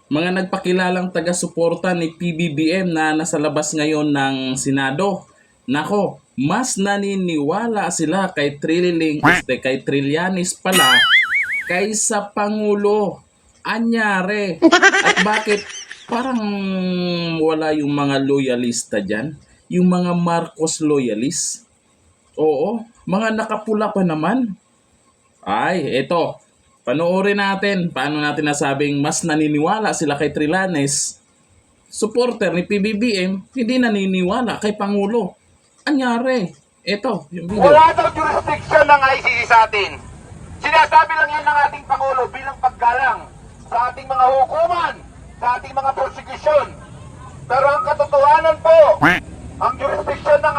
mga nagpakilalang taga-suporta ni PBBM na nasa labas ngayon ng Senado. Nako, mas naniniwala sila kay Trillanes pala kaysa Pangulo. Anyare. At bakit parang wala yung mga loyalista dyan? Yung mga Marcos loyalist? Oo, mga nakapula pa naman. Ay, eto. Panoorin natin paano natin nasabing mas naniniwala sila kay Trillanes. Supporter ni PBBM, hindi naniniwala kay Pangulo. Anyari? Eto, yung video. Wala daw jurisdiction ng ICC sa atin. Sinasabi lang yan ng ating Pangulo bilang paggalang sa ating mga hukuman, sa ating mga prosecution. Pero ang katotohanan po, ang jurisdiction ng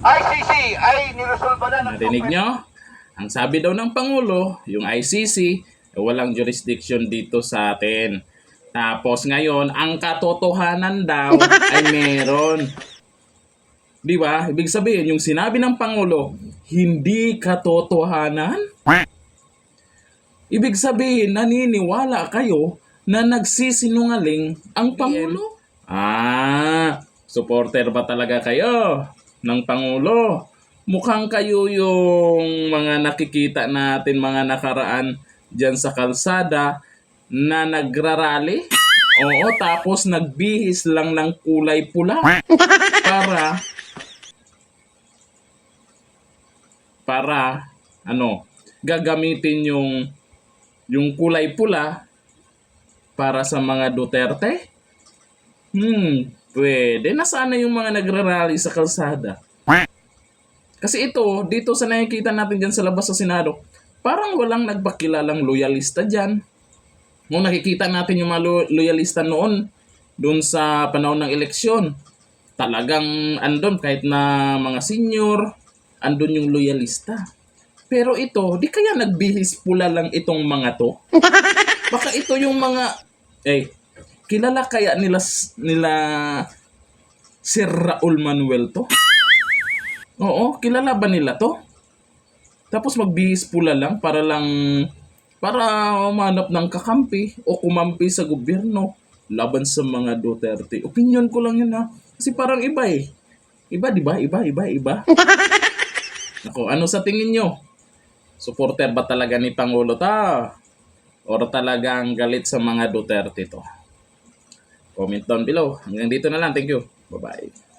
ICC ay niresolba na ng Narinig nyo? Ang sabi daw ng Pangulo, yung ICC, walang jurisdiction dito sa atin. Tapos ngayon, ang katotohanan daw ay meron. Di ba? Ibig sabihin, yung sinabi ng Pangulo, hindi katotohanan? Ibig sabihin, naniniwala kayo na nagsisinungaling ang Pangulo? Supporter ba talaga kayo ng Pangulo? Mukhang kayo yung mga nakikita natin mga nakaraan dyan sa kalsada na nagrarally. Oo, tapos nagbihis lang ng kulay pula para gagamitin yung kulay pula para sa mga Duterte. Pwede. Nasaan na yung mga nagrarally sa kalsada? Kasi dito sa nakikita natin dyan sa labas sa Senado, parang walang nagpakilalang loyalista dyan. Nung nakikita natin yung mga loyalista noon, doon sa panahon ng eleksyon, talagang andun kahit na mga senior, andun yung loyalista. Pero ito, di kaya nagbihis pula lang itong mga to? Baka ito yung mga, kilala kaya nila Sir Raul Manuel to? Oo, kilala ba nila to? Tapos magbihis pula lang para umanap ng kakampi o kumampi sa gobyerno laban sa mga Duterte. Opinion ko lang yun ha. Kasi parang iba eh. Iba, di ba? Iba. Ako, ano sa tingin nyo? Supporter ba talaga ni Pangulo ta? Or talagang galit sa mga Duterte to? Comment down below. Hanggang dito na lang. Thank you. Bye-bye.